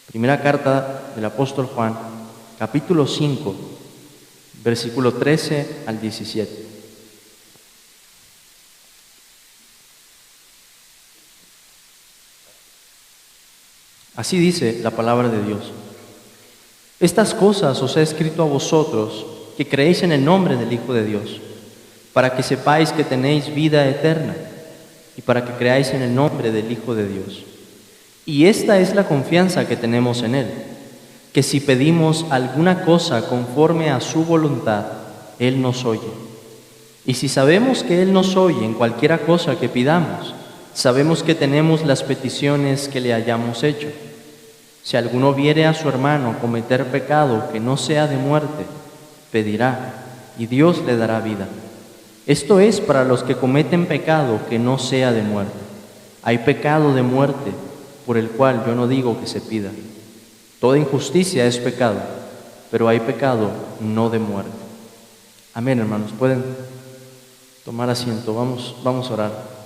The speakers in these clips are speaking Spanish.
Primera carta del apóstol Juan, capítulo 5, versículo 13 al 17. Así dice la palabra de Dios. Estas cosas os he escrito a vosotros, que creéis en el nombre del Hijo de Dios, para que sepáis que tenéis vida eterna, y para que creáis en el nombre del Hijo de Dios. Y esta es la confianza que tenemos en Él, que si pedimos alguna cosa conforme a su voluntad, Él nos oye. Y si sabemos que Él nos oye en cualquiera cosa que pidamos, sabemos que tenemos las peticiones que le hayamos hecho. Si alguno viere a su hermano cometer pecado que no sea de muerte, pedirá, y Dios le dará vida. Esto es para los que cometen pecado que no sea de muerte. Hay pecado de muerte, por el cual yo no digo que se pida. Toda injusticia es pecado, pero hay pecado no de muerte. Amén, hermanos. Pueden tomar asiento. Vamos a orar.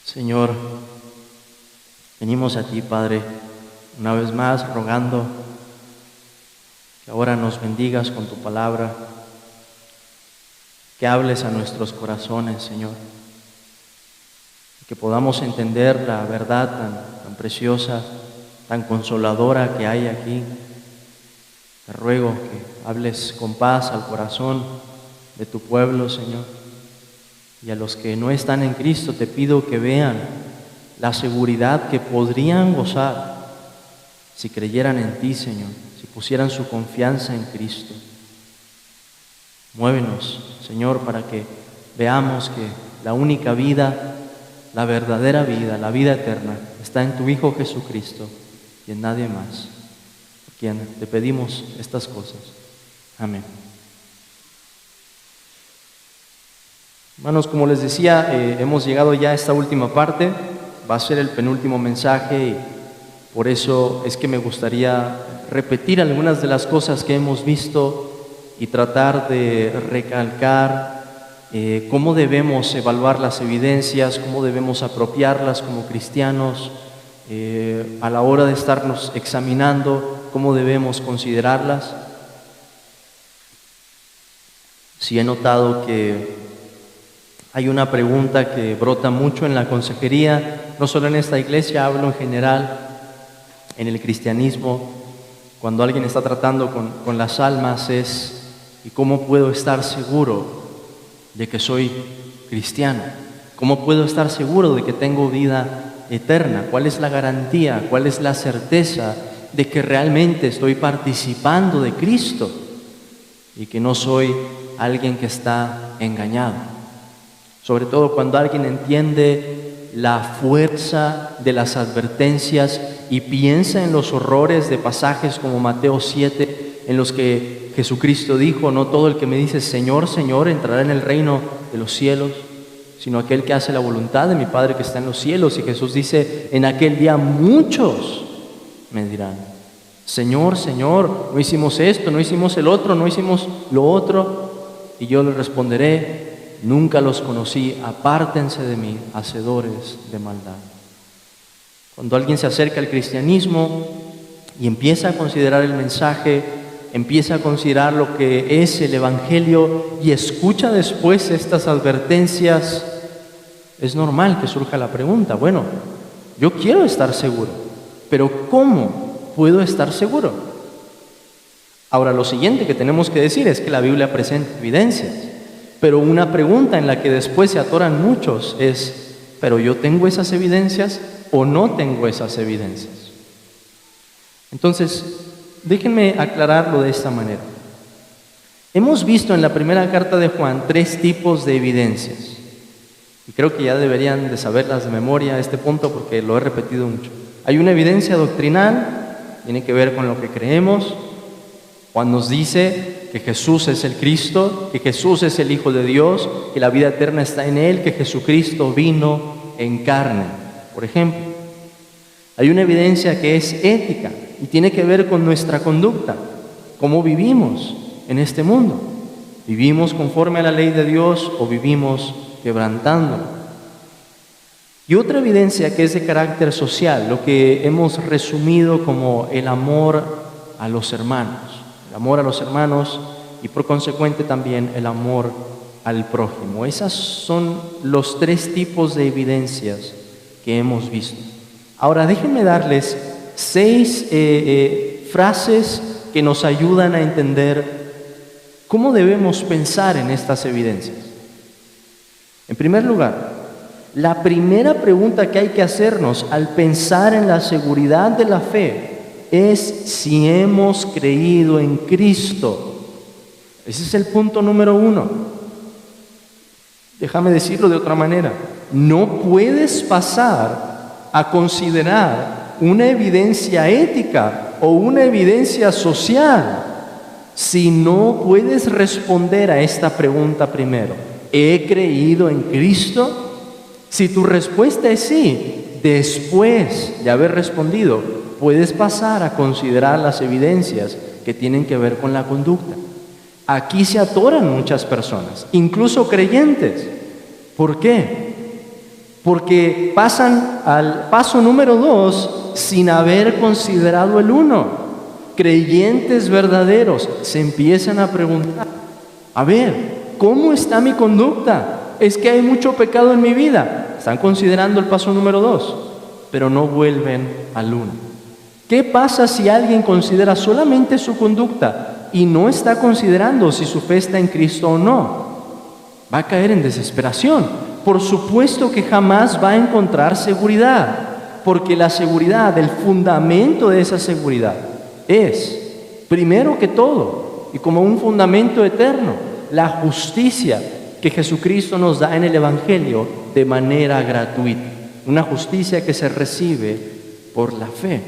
Señor, venimos a ti, Padre, una vez más rogando que ahora nos bendigas con tu palabra, que hables a nuestros corazones, Señor, y que podamos entender la verdad tan preciosa, tan consoladora que hay aquí. Te ruego que hables con paz al corazón de tu pueblo, Señor. Y a los que no están en Cristo te pido que vean la seguridad que podrían gozar si creyeran en ti, Señor, si pusieran su confianza en Cristo. Muévenos, Señor, para que veamos que la única vida, la verdadera vida, la vida eterna, está en tu Hijo Jesucristo y en nadie más, por quien te pedimos estas cosas. Amén. Hermanos, como les decía, hemos llegado ya a esta última parte. Va a ser el penúltimo mensaje y por eso es que me gustaría repetir algunas de las cosas que hemos visto y tratar de recalcar cómo debemos evaluar las evidencias, cómo debemos apropiarlas como cristianos a la hora de estarnos examinando, cómo debemos considerarlas. Sí he notado que hay una pregunta que brota mucho en la consejería, no solo en esta iglesia, hablo en general, en el cristianismo, cuando alguien está tratando con las almas es: ¿y cómo puedo estar seguro de que soy cristiano? ¿Cómo puedo estar seguro de que tengo vida eterna? ¿Cuál es la garantía? ¿Cuál es la certeza de que realmente estoy participando de Cristo y que no soy alguien que está engañado? Sobre todo cuando alguien entiende la fuerza de las advertencias y piensa en los horrores de pasajes como Mateo 7, en los que Jesucristo dijo: no todo el que me dice Señor, Señor entrará en el reino de los cielos, sino aquel que hace la voluntad de mi Padre que está en los cielos. Y Jesús dice: en aquel día muchos me dirán: Señor, Señor, no hicimos esto, no hicimos el otro, no hicimos lo otro. Y yo les responderé: nunca los conocí, apártense de mí, hacedores de maldad. Cuando alguien se acerca al cristianismo y empieza a considerar el mensaje, empieza a considerar lo que es el Evangelio y escucha después estas advertencias, es normal que surja la pregunta: bueno, yo quiero estar seguro, pero ¿cómo puedo estar seguro? Ahora, lo siguiente que tenemos que decir es que la Biblia presenta evidencias. Pero una pregunta en la que después se atoran muchos es: ¿pero yo tengo esas evidencias o no tengo esas evidencias? Entonces, déjenme aclararlo de esta manera. Hemos visto en la primera carta de Juan 3 tipos de evidencias. Y creo que ya deberían de saberlas de memoria a este punto porque lo he repetido mucho. Hay una evidencia doctrinal, tiene que ver con lo que creemos. Juan nos dice que Jesús es el Cristo, que Jesús es el Hijo de Dios, que la vida eterna está en Él, que Jesucristo vino en carne, por ejemplo. Hay una evidencia que es ética y tiene que ver con nuestra conducta, cómo vivimos en este mundo. ¿Vivimos conforme a la ley de Dios o vivimos quebrantándola? Y otra evidencia que es de carácter social, lo que hemos resumido como el amor a los hermanos. El amor a los hermanos y por consecuente también el amor al prójimo. Esas son los tres tipos de evidencias que hemos visto. Ahora déjenme darles 6 frases que nos ayudan a entender cómo debemos pensar en estas evidencias. En primer lugar, la primera pregunta que hay que hacernos al pensar en la seguridad de la fe es si hemos creído en Cristo. Ese es el punto número 1. Déjame decirlo de otra manera. No puedes pasar a considerar una evidencia ética o una evidencia social si no puedes responder a esta pregunta primero. ¿He creído en Cristo? Si tu respuesta es sí, después de haber respondido, puedes pasar a considerar las evidencias que tienen que ver con la conducta. Aquí se atoran muchas personas, incluso creyentes. ¿Por qué? Porque pasan al paso número 2 sin haber considerado el 1. Creyentes verdaderos se empiezan a preguntar, a ver, ¿cómo está mi conducta? Es que hay mucho pecado en mi vida. Están considerando el paso número 2, pero no vuelven al 1. ¿Qué pasa si alguien considera solamente su conducta y no está considerando si su fe está en Cristo o no? Va a caer en desesperación. Por supuesto que jamás va a encontrar seguridad, porque la seguridad, el fundamento de esa seguridad es, primero que todo, y como un fundamento eterno, la justicia que Jesucristo nos da en el Evangelio de manera gratuita. Una justicia que se recibe por la fe.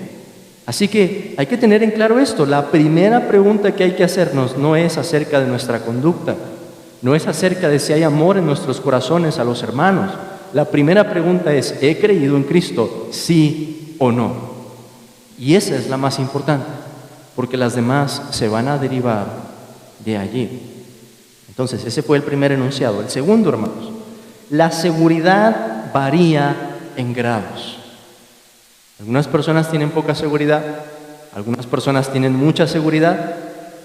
Así que hay que tener en claro esto. La primera pregunta que hay que hacernos no es acerca de nuestra conducta, no es acerca de si hay amor en nuestros corazones a los hermanos. La primera pregunta es, ¿he creído en Cristo? ¿Sí o no? Y esa es la más importante, porque las demás se van a derivar de allí. Entonces, ese fue el primer enunciado. El segundo, hermanos, la seguridad varía en grados. Algunas personas tienen poca seguridad, algunas personas tienen mucha seguridad.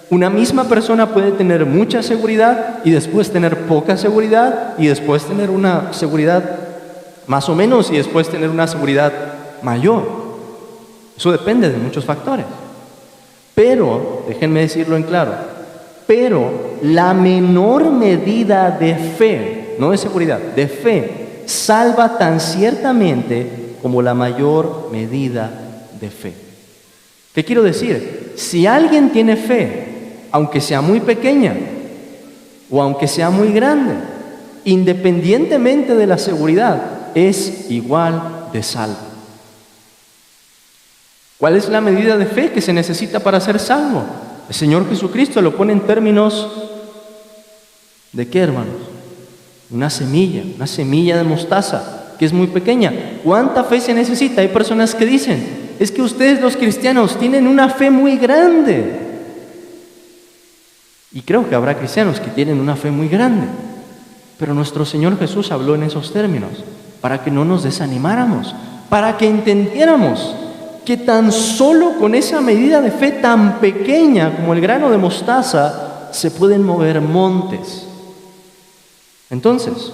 Una misma persona puede tener mucha seguridad y después tener poca seguridad y después tener una seguridad más o menos y después tener una seguridad mayor. Eso depende de muchos factores. Pero, déjenme decirlo en claro, pero la menor medida de fe, no de seguridad, de fe, salva tan ciertamente como la mayor medida de fe. ¿Qué quiero decir? Si alguien tiene fe, aunque sea muy pequeña o aunque sea muy grande, independientemente de la seguridad, es igual de salvo. ¿Cuál es la medida de fe que se necesita para ser salvo? El Señor Jesucristo lo pone en términos ¿de qué, hermanos? Una semilla de mostaza, que es muy pequeña. ¿Cuánta fe se necesita? Hay personas que dicen, es que ustedes los cristianos tienen una fe muy grande. Y creo que habrá cristianos que tienen una fe muy grande. Pero nuestro Señor Jesús habló en esos términos, para que no nos desanimáramos, para que entendiéramos que tan solo con esa medida de fe tan pequeña como el grano de mostaza se pueden mover montes. Entonces,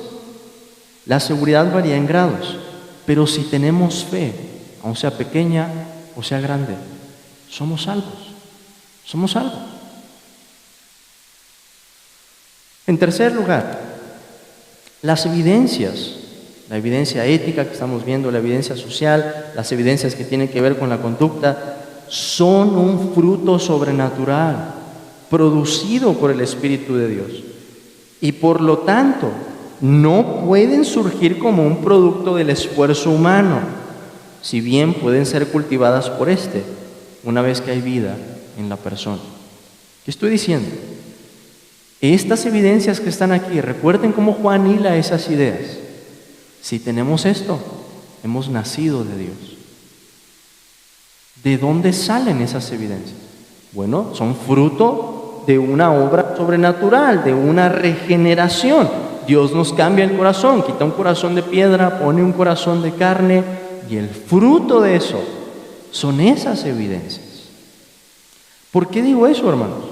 la seguridad varía en grados, pero si tenemos fe, aun sea pequeña o sea grande, somos salvos. Somos salvos. En tercer lugar, las evidencias, la evidencia ética que estamos viendo, la evidencia social, las evidencias que tienen que ver con la conducta, son un fruto sobrenatural producido por el Espíritu de Dios. Y por lo tanto, no pueden surgir como un producto del esfuerzo humano, si bien pueden ser cultivadas por una vez que hay vida en la persona. ¿Qué estoy diciendo? Estas evidencias que están aquí, recuerden cómo Juan hila esas ideas. Si tenemos esto, hemos nacido de Dios. ¿De dónde salen esas evidencias? Bueno, son fruto de una obra sobrenatural, de una regeneración, Dios nos cambia el corazón, quita un corazón de piedra, pone un corazón de carne, y el fruto de eso son esas evidencias. ¿Por qué digo eso, hermanos?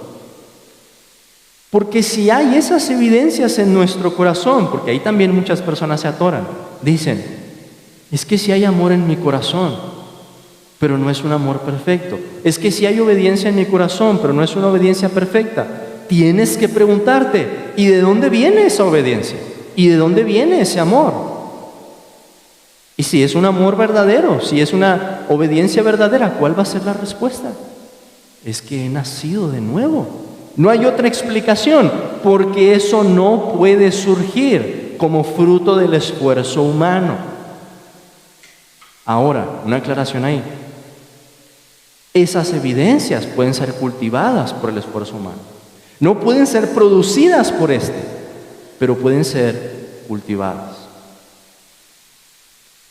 Porque si hay esas evidencias en nuestro corazón, porque ahí también muchas personas se atoran, dicen, es que si hay amor en mi corazón, pero no es un amor perfecto. Es que si hay obediencia en mi corazón, pero no es una obediencia perfecta. Tienes que preguntarte, ¿y de dónde viene esa obediencia? ¿Y de dónde viene ese amor? Y si es un amor verdadero, si es una obediencia verdadera, ¿cuál va a ser la respuesta? Es que he nacido de nuevo. No hay otra explicación, porque eso no puede surgir como fruto del esfuerzo humano. Ahora, una aclaración ahí. Esas evidencias pueden ser cultivadas por el esfuerzo humano. No pueden ser producidas por pero pueden ser cultivadas.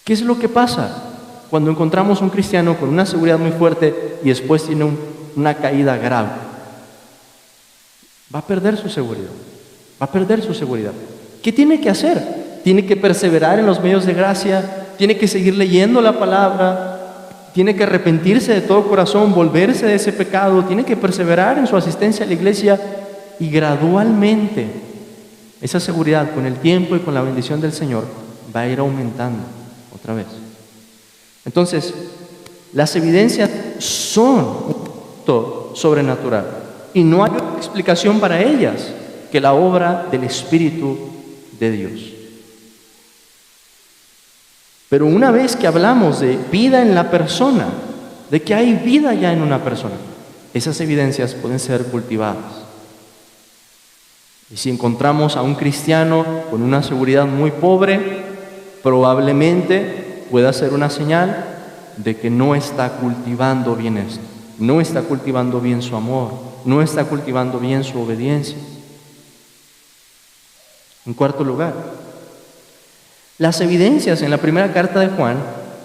¿Qué es lo que pasa cuando encontramos un cristiano con una seguridad muy fuerte y después tiene una caída grave? Va a perder su seguridad. Va a perder su seguridad. ¿Qué tiene que hacer? Tiene que perseverar en los medios de gracia, tiene que seguir leyendo la palabra, tiene que arrepentirse de todo corazón, volverse de ese pecado, tiene que perseverar en su asistencia a la iglesia y gradualmente esa seguridad con el tiempo y con la bendición del Señor va a ir aumentando otra vez. Entonces, las evidencias son un punto sobrenatural y no hay otra explicación para ellas que la obra del Espíritu de Dios. Pero una vez que hablamos de vida en la persona, de que hay vida ya en una persona, esas evidencias pueden ser cultivadas. Y si encontramos a un cristiano con una seguridad muy pobre, probablemente pueda ser una señal de que no está cultivando bien esto, no está cultivando bien su amor, no está cultivando bien su obediencia. En cuarto lugar, las evidencias en la primera carta de Juan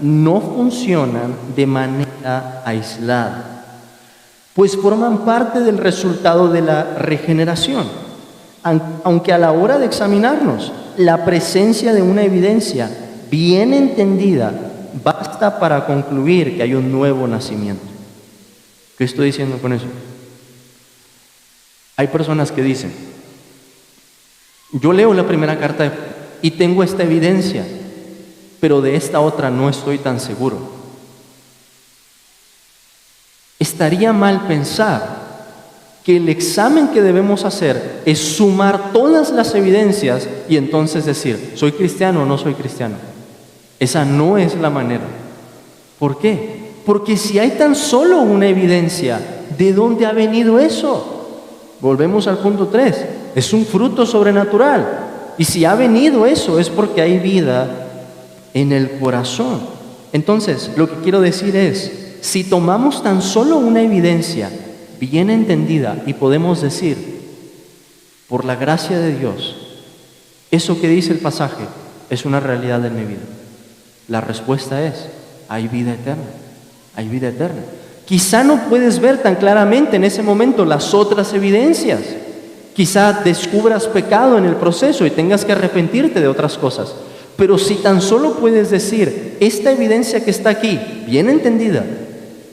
no funcionan de manera aislada, pues forman parte del resultado de la regeneración. Aunque a la hora de examinarnos, la presencia de una evidencia bien entendida basta para concluir que hay un nuevo nacimiento. ¿Qué estoy diciendo con eso? Hay personas que dicen, yo leo la primera carta y tengo esta evidencia, pero de esta otra no estoy tan seguro. Estaría mal pensar que el examen que debemos hacer es sumar todas las evidencias y entonces decir, ¿soy cristiano o no soy cristiano? Esa no es la manera. ¿Por qué? Porque si hay tan solo una evidencia, ¿de dónde ha venido eso? Volvemos al punto 3. Es un fruto sobrenatural. Y si ha venido eso es porque hay vida en el corazón. Entonces, lo que quiero decir es, si tomamos tan solo una evidencia bien entendida y podemos decir, por la gracia de Dios, eso que dice el pasaje es una realidad en mi vida, la respuesta es, hay vida eterna, hay vida eterna. Quizá no puedes ver tan claramente en ese momento las otras evidencias, quizá descubras pecado en el proceso y tengas que arrepentirte de otras cosas, pero si tan solo puedes decir, esta evidencia que está aquí, bien entendida,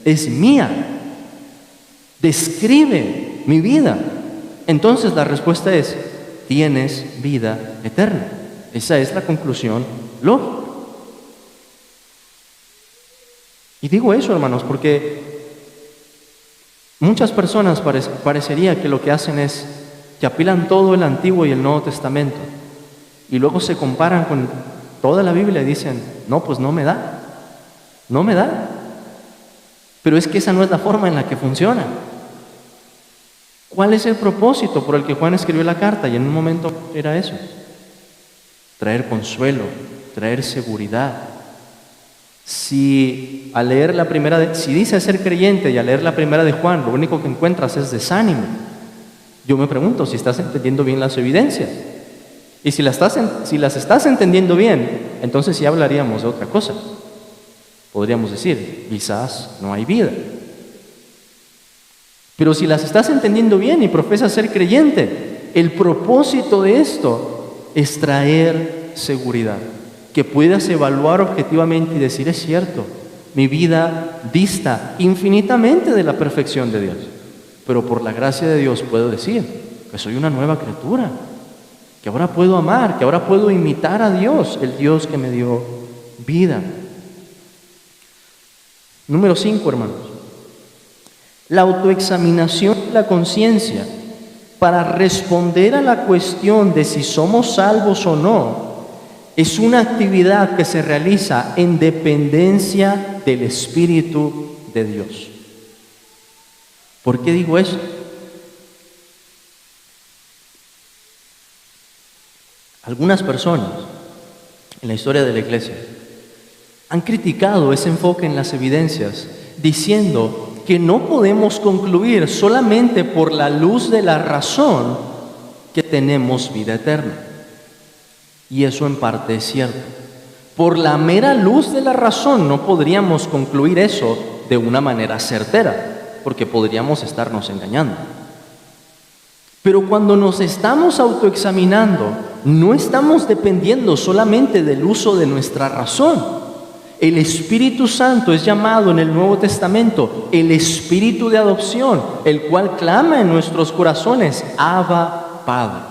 es mía, describe mi vida, entonces la respuesta es, tienes vida eterna. Esa es la conclusión lógica. Y digo eso, hermanos, porque muchas personas parecería que lo que hacen es que apilan todo el Antiguo y el Nuevo Testamento y luego se comparan con toda la Biblia y dicen, no, pues no me da. Pero es que esa no es la forma en la que funciona. ¿Cuál es el propósito por el que Juan escribió la carta? Y en un momento era eso, traer consuelo, traer seguridad. Si al leer si dice ser creyente y al leer la primera de Juan, lo único que encuentras es desánimo, yo me pregunto si estás entendiendo bien las evidencias. Y si las estás entendiendo bien, entonces sí hablaríamos de otra cosa. Podríamos decir, quizás no hay vida. Pero si las estás entendiendo bien y profesas ser creyente, el propósito de esto es traer seguridad, que puedas evaluar objetivamente y decir, es cierto, mi vida dista infinitamente de la perfección de Dios, pero por la gracia de Dios puedo decir que soy una nueva criatura, que ahora puedo amar, que ahora puedo imitar a Dios, el Dios que me dio vida. Número 5, hermanos. La autoexaminación de la conciencia para responder a la cuestión de si somos salvos o no es una actividad que se realiza en dependencia del Espíritu de Dios. ¿Por qué digo eso? Algunas personas en la historia de la Iglesia han criticado ese enfoque en las evidencias, diciendo que no podemos concluir solamente por la luz de la razón que tenemos vida eterna. Y eso en parte es cierto. Por la mera luz de la razón no podríamos concluir eso de una manera certera, porque podríamos estarnos engañando. Pero cuando nos estamos autoexaminando, no estamos dependiendo solamente del uso de nuestra razón. El Espíritu Santo es llamado en el Nuevo Testamento el Espíritu de adopción, el cual clama en nuestros corazones, Abba, Padre.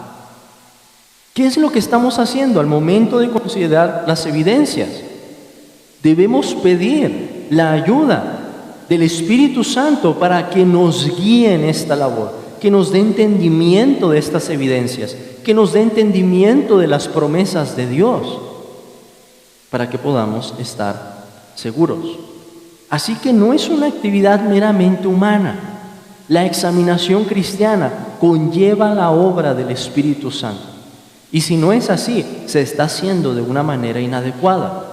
¿Qué es lo que estamos haciendo al momento de considerar las evidencias? Debemos pedir la ayuda del Espíritu Santo para que nos guíe en esta labor, que nos dé entendimiento de estas evidencias, que nos dé entendimiento de las promesas de Dios, para que podamos estar seguros. Así que no es una actividad meramente humana. La examinación cristiana conlleva la obra del Espíritu Santo. Y si no es así, se está haciendo de una manera inadecuada.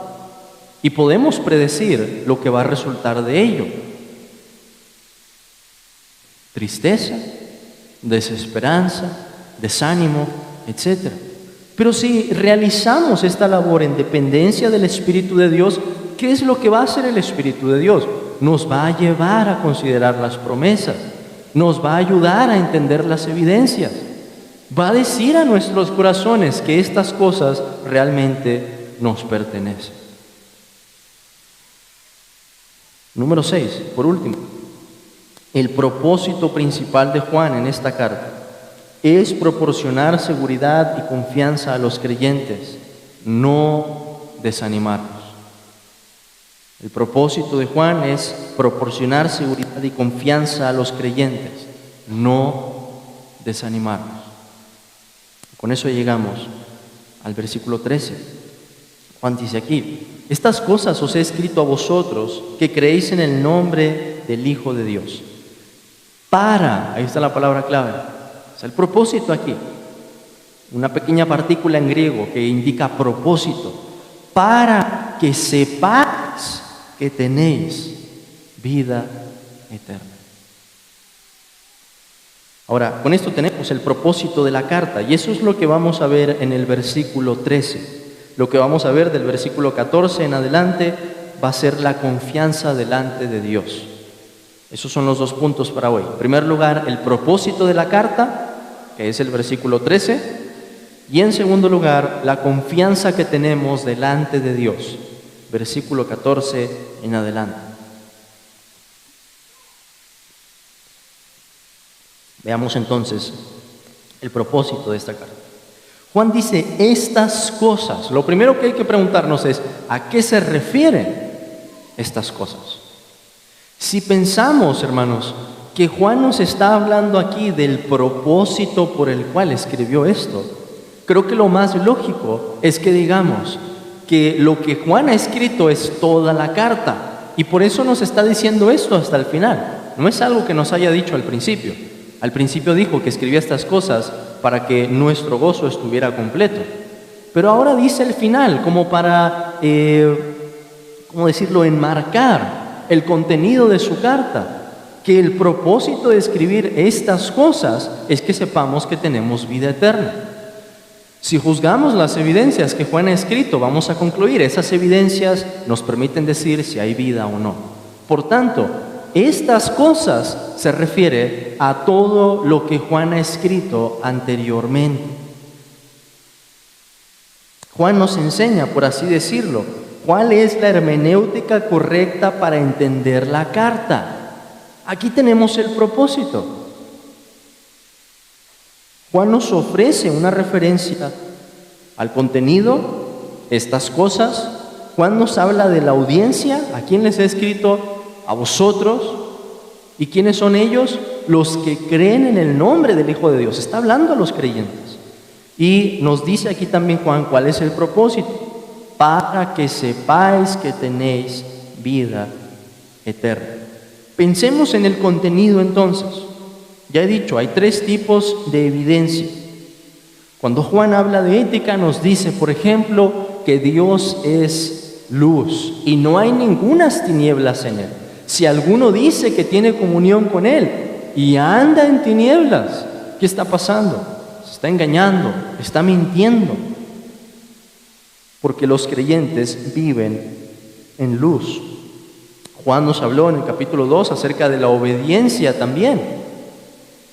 Y podemos predecir lo que va a resultar de ello. Tristeza, desesperanza, desánimo, etc. Pero si realizamos esta labor en dependencia del Espíritu de Dios, ¿qué es lo que va a hacer el Espíritu de Dios? Nos va a llevar a considerar las promesas, nos va a ayudar a entender las evidencias, va a decir a nuestros corazones que estas cosas realmente nos pertenecen. Número 6, por último, el propósito principal de Juan en esta carta es proporcionar seguridad y confianza a los creyentes, no desanimarlos. El propósito de Juan es proporcionar seguridad y confianza a los creyentes, no desanimarlos. Con eso llegamos al versículo 13. Juan dice aquí, estas cosas os he escrito a vosotros que creéis en el nombre del Hijo de Dios. Ahí está la palabra clave. El propósito aquí, una pequeña partícula en griego que indica propósito, para que sepáis que tenéis vida eterna. Ahora, con esto tenemos el propósito de la carta, y eso es lo que vamos a ver en el versículo 13. Lo que vamos a ver del versículo 14 en adelante va a ser la confianza delante de Dios. Esos son los dos puntos para hoy. En primer lugar, el propósito de la carta, que es el versículo 13, y en segundo lugar, la confianza que tenemos delante de Dios, versículo 14 en adelante. Veamos entonces el propósito de esta carta. Juan dice estas cosas. Lo primero que hay que preguntarnos es, ¿a qué se refieren estas cosas? Si pensamos, hermanos, que Juan nos está hablando aquí del propósito por el cual escribió esto, creo que lo más lógico es que digamos que lo que Juan ha escrito es toda la carta, y por eso nos está diciendo esto hasta el final. No es algo que nos haya dicho al principio. Al principio dijo que escribía estas cosas para que nuestro gozo estuviera completo, pero ahora dice el final como para, ¿cómo decirlo?, enmarcar el contenido de su carta, que el propósito de escribir estas cosas es que sepamos que tenemos vida eterna. Si juzgamos las evidencias que Juan ha escrito, vamos a concluir, esas evidencias nos permiten decir si hay vida o no. Por tanto, estas cosas se refiere a todo lo que Juan ha escrito anteriormente. Juan nos enseña, por así decirlo, cuál es la hermenéutica correcta para entender la carta. Aquí tenemos el propósito. Juan nos ofrece una referencia al contenido, estas cosas. Juan nos habla de la audiencia, a quién les ha escrito, a vosotros. ¿Y quiénes son ellos? Los que creen en el nombre del Hijo de Dios. Está hablando a los creyentes. Y nos dice aquí también Juan cuál es el propósito: para que sepáis que tenéis vida eterna. Pensemos en el contenido entonces. Ya he dicho, hay 3 tipos de evidencia. Cuando Juan habla de ética, nos dice, por ejemplo, que Dios es luz y no hay ningunas tinieblas en él. Si alguno dice que tiene comunión con él y anda en tinieblas, ¿qué está pasando? Se está engañando, está mintiendo. Porque los creyentes viven en luz. Juan nos habló en el capítulo 2 acerca de la obediencia también,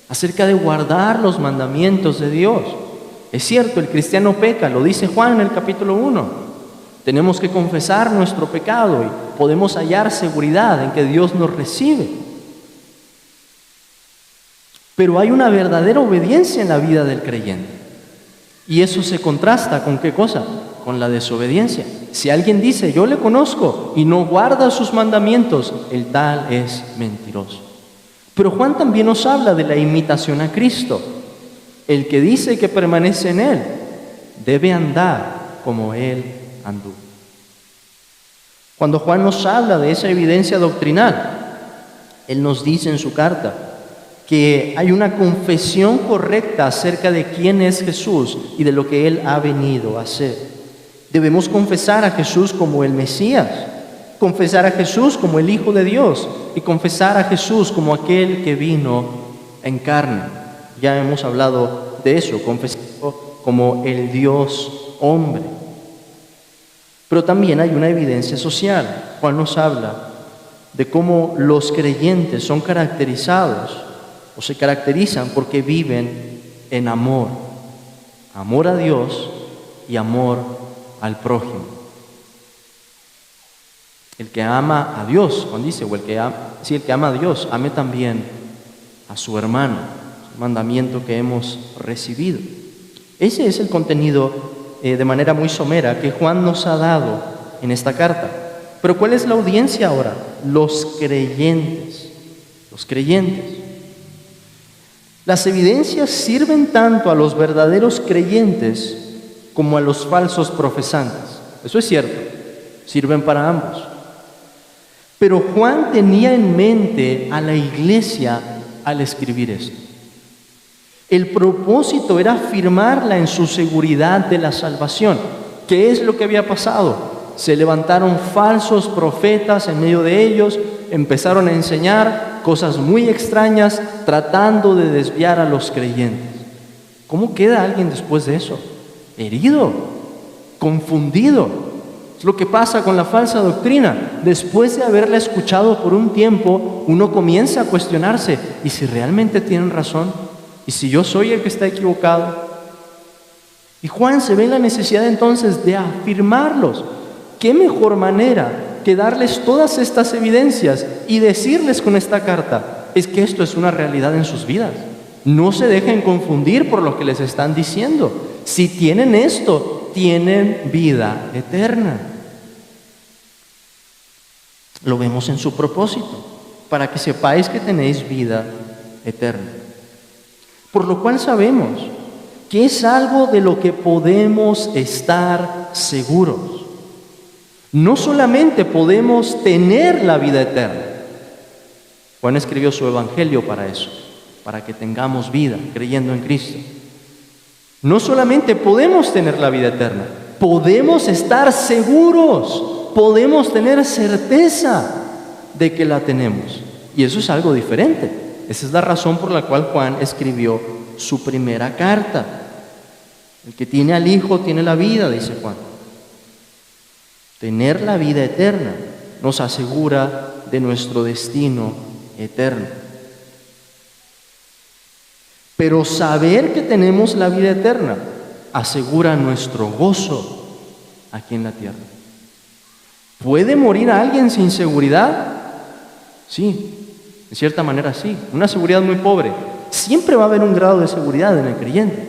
acerca de guardar los mandamientos de Dios. Es cierto, el cristiano peca, lo dice Juan en el capítulo 1. Tenemos que confesar nuestro pecado y podemos hallar seguridad en que Dios nos recibe. Pero hay una verdadera obediencia en la vida del creyente. Y eso se contrasta ¿con qué cosa? Con la desobediencia. Si alguien dice, yo le conozco, y no guarda sus mandamientos, el tal es mentiroso. Pero Juan también nos habla de la imitación a Cristo. El que dice que permanece en Él debe andar como Él anduvo. Cuando Juan nos habla de esa evidencia doctrinal, él nos dice en su carta que hay una confesión correcta acerca de quién es Jesús y de lo que Él ha venido a hacer. Debemos confesar a Jesús como el Mesías, confesar a Jesús como el Hijo de Dios y confesar a Jesús como aquel que vino en carne. Ya hemos hablado de eso, confesarlo como el Dios hombre. Pero también hay una evidencia social. Juan nos habla de cómo los creyentes son caracterizados o se caracterizan porque viven en amor. Amor a Dios y amor al prójimo. El que ama a Dios, Juan dice, el que ama a Dios, ame también a su hermano. Es un mandamiento que hemos recibido. Ese es el contenido de manera muy somera que Juan nos ha dado en esta carta. Pero ¿cuál es la audiencia ahora? Los creyentes. Los creyentes. Las evidencias sirven tanto a los verdaderos creyentes como a los falsos profesantes. Eso es cierto, sirven para ambos. Pero Juan tenía en mente a la iglesia al escribir esto. El propósito era afirmarla en su seguridad de la salvación. ¿Qué es lo que había pasado? Se levantaron falsos profetas en medio de ellos, empezaron a enseñar cosas muy extrañas, tratando de desviar a los creyentes. ¿Cómo queda alguien después de eso? Herido, confundido. Es lo que pasa con la falsa doctrina. Después de haberla escuchado por un tiempo, uno comienza a cuestionarse, ¿y si realmente tienen razón? ¿Y si yo soy el que está equivocado? Y Juan se ve en la necesidad entonces de afirmarlos. ¿Qué mejor manera que darles todas estas evidencias y decirles con esta carta? Es que esto es una realidad en sus vidas. No se dejen confundir por lo que les están diciendo. Si tienen esto, tienen vida eterna. Lo vemos en su propósito, para que sepáis que tenéis vida eterna. Por lo cual sabemos que es algo de lo que podemos estar seguros. No solamente podemos tener la vida eterna. Juan escribió su evangelio para eso, para que tengamos vida creyendo en Cristo. No solamente podemos tener la vida eterna, podemos estar seguros, podemos tener certeza de que la tenemos. Y eso es algo diferente. Esa es la razón por la cual Juan escribió su primera carta. El que tiene al Hijo tiene la vida, dice Juan. Tener la vida eterna nos asegura de nuestro destino eterno. Pero saber que tenemos la vida eterna asegura nuestro gozo aquí en la tierra. ¿Puede morir alguien sin seguridad? Sí, de cierta manera sí. Una seguridad muy pobre. Siempre va a haber un grado de seguridad en el creyente,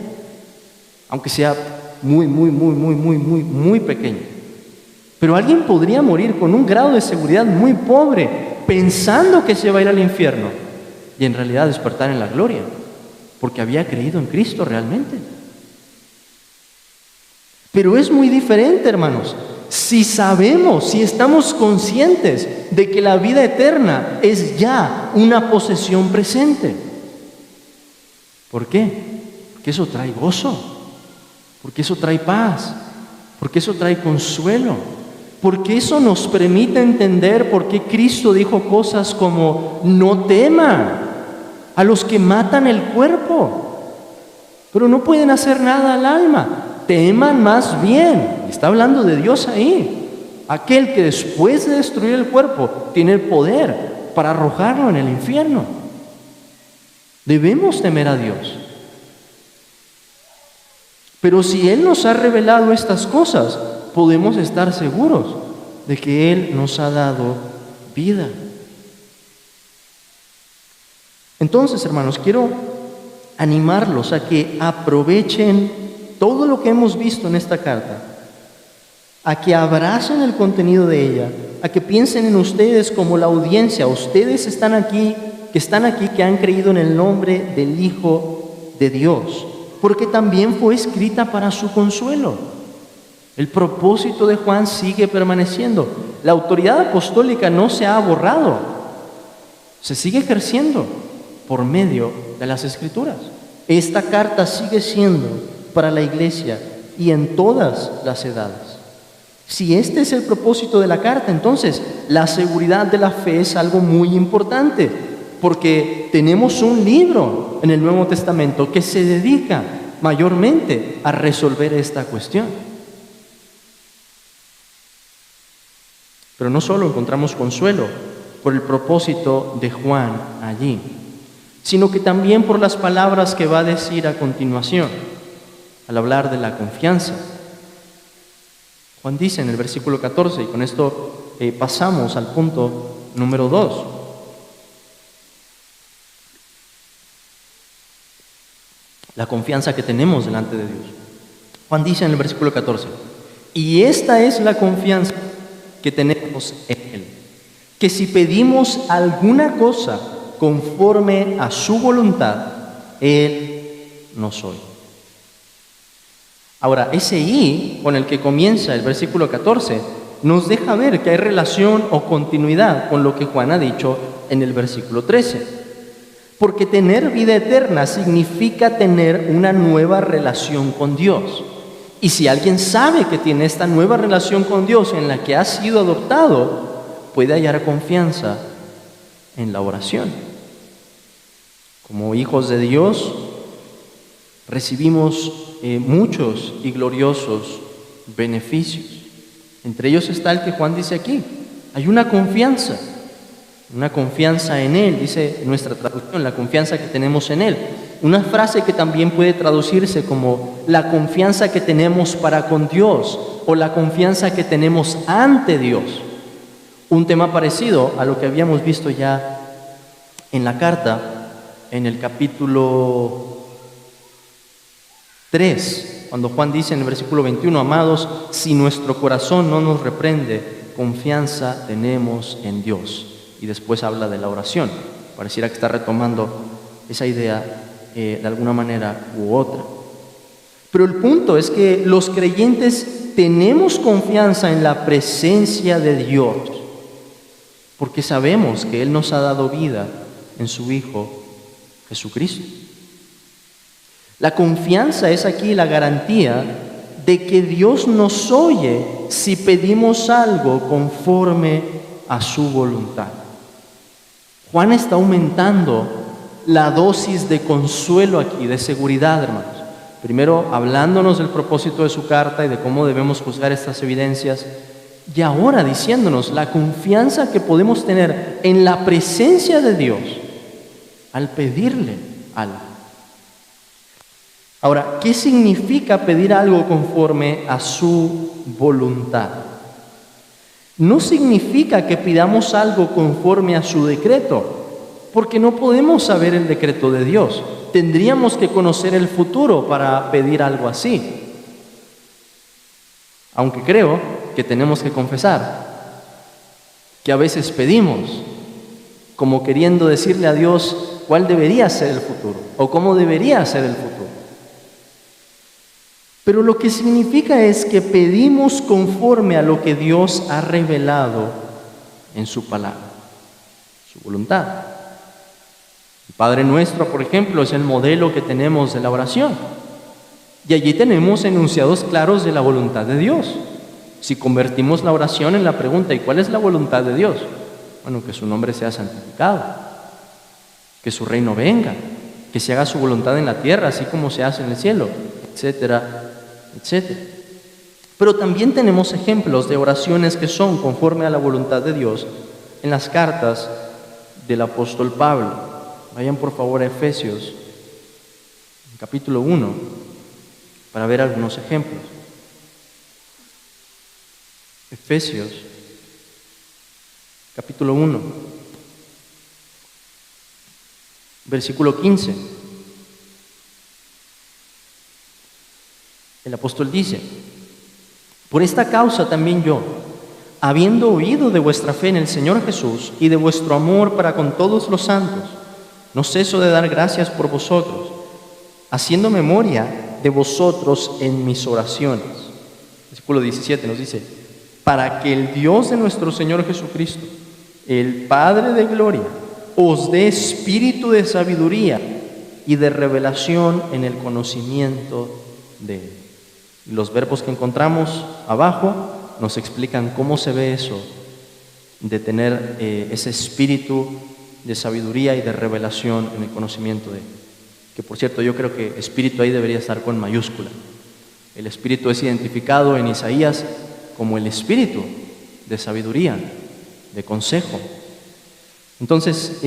aunque sea muy pequeño. Pero alguien podría morir con un grado de seguridad muy pobre, pensando que se va a ir al infierno, y en realidad despertar en la gloria, porque había creído en Cristo realmente. Pero es muy diferente, hermanos. Si sabemos, si estamos conscientes de que la vida eterna es ya una posesión presente. ¿Por qué? Porque eso trae gozo, porque eso trae paz, porque eso trae consuelo, porque eso nos permite entender por qué Cristo dijo cosas como: no teman a los que matan el cuerpo, pero no pueden hacer nada al alma. Teman más bien, está hablando de Dios ahí, aquel que después de destruir el cuerpo tiene el poder para arrojarlo en el infierno. Debemos temer a Dios. Pero si Él nos ha revelado estas cosas, podemos estar seguros de que Él nos ha dado vida. Entonces, hermanos, quiero animarlos a que aprovechen todo lo que hemos visto en esta carta, a que abracen el contenido de ella, a que piensen en ustedes como la audiencia. Ustedes están aquí, que han creído en el nombre del Hijo de Dios, porque también fue escrita para su consuelo. El propósito de Juan sigue permaneciendo. La autoridad apostólica no se ha borrado, se sigue ejerciendo por medio de las Escrituras. Esta carta sigue siendo para la iglesia y en todas las edades. Si este es el propósito de la carta, entonces la seguridad de la fe es algo muy importante, porque tenemos un libro en el Nuevo Testamento que se dedica mayormente a resolver esta cuestión. Pero no solo encontramos consuelo por el propósito de Juan allí, sino que también por las palabras que va a decir a continuación al hablar de la confianza. Juan dice en el versículo 14, y con esto pasamos al punto número 2. La confianza que tenemos delante de Dios. Juan dice en el versículo 14, y esta es la confianza que tenemos en Él, que si pedimos alguna cosa conforme a su voluntad, Él nos oye. Ahora, ese y con el que comienza el versículo 14 nos deja ver que hay relación o continuidad con lo que Juan ha dicho en el versículo 13. Porque tener vida eterna significa tener una nueva relación con Dios. Y si alguien sabe que tiene esta nueva relación con Dios en la que ha sido adoptado, puede hallar confianza en la oración. Como hijos de Dios, recibimos muchos y gloriosos beneficios. Entre ellos está el que Juan dice aquí. Hay una confianza en Él, dice nuestra traducción, la confianza que tenemos en Él. Una frase que también puede traducirse como la confianza que tenemos para con Dios o la confianza que tenemos ante Dios. Un tema parecido a lo que habíamos visto ya en la carta, en el capítulo 3, cuando Juan dice en el versículo 21, amados, si nuestro corazón no nos reprende, confianza tenemos en Dios. Y después habla de la oración. Pareciera que está retomando esa idea de alguna manera u otra. Pero el punto es que los creyentes tenemos confianza en la presencia de Dios, porque sabemos que Él nos ha dado vida en su Hijo Jesucristo. La confianza es aquí la garantía de que Dios nos oye si pedimos algo conforme a su voluntad. Juan está aumentando la dosis de consuelo aquí, de seguridad, hermanos. Primero hablándonos del propósito de su carta y de cómo debemos juzgar estas evidencias, y ahora diciéndonos la confianza que podemos tener en la presencia de Dios al pedirle algo. Ahora, ¿qué significa pedir algo conforme a su voluntad? No significa que pidamos algo conforme a su decreto, porque no podemos saber el decreto de Dios. Tendríamos que conocer el futuro para pedir algo así. Aunque creo que tenemos que confesar que a veces pedimos como queriendo decirle a Dios cuál debería ser el futuro o cómo debería ser el futuro. Pero lo que significa es que pedimos conforme a lo que Dios ha revelado en su palabra, su voluntad. El Padre Nuestro, por ejemplo, es el modelo que tenemos de la oración. Y allí tenemos enunciados claros de la voluntad de Dios. Si convertimos la oración en la pregunta, ¿y cuál es la voluntad de Dios? Bueno, que su nombre sea santificado, que su reino venga, que se haga su voluntad en la tierra, así como se hace en el cielo, etcétera, etcétera. Pero también tenemos ejemplos de oraciones que son conforme a la voluntad de Dios en las cartas del apóstol Pablo. Vayan por favor a Efesios, capítulo 1, para ver algunos ejemplos. Efesios, capítulo 1, versículo 15. El apóstol dice: por esta causa también yo, habiendo oído de vuestra fe en el Señor Jesús y de vuestro amor para con todos los santos, no ceso de dar gracias por vosotros, haciendo memoria de vosotros en mis oraciones. Versículo 17 nos dice: para que el Dios de nuestro Señor Jesucristo, el Padre de gloria, os dé espíritu de sabiduría y de revelación en el conocimiento de Él. Y los verbos que encontramos abajo nos explican cómo se ve eso, de tener ese espíritu de sabiduría y de revelación en el conocimiento de Él. Que por cierto, yo creo que espíritu ahí debería estar con mayúscula. El espíritu es identificado en Isaías como el espíritu de sabiduría, de consejo. Entonces,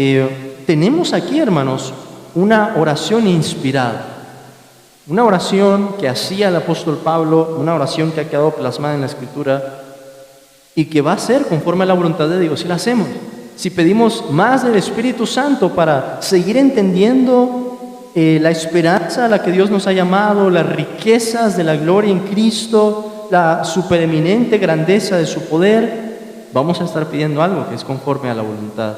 tenemos aquí, hermanos, una oración inspirada. Una oración que hacía el apóstol Pablo, una oración que ha quedado plasmada en la Escritura y que va a ser conforme a la voluntad de Dios si la hacemos. Si pedimos más del Espíritu Santo para seguir entendiendo la esperanza a la que Dios nos ha llamado, las riquezas de la gloria en Cristo, la supereminente grandeza de su poder, vamos a estar pidiendo algo que es conforme a la voluntad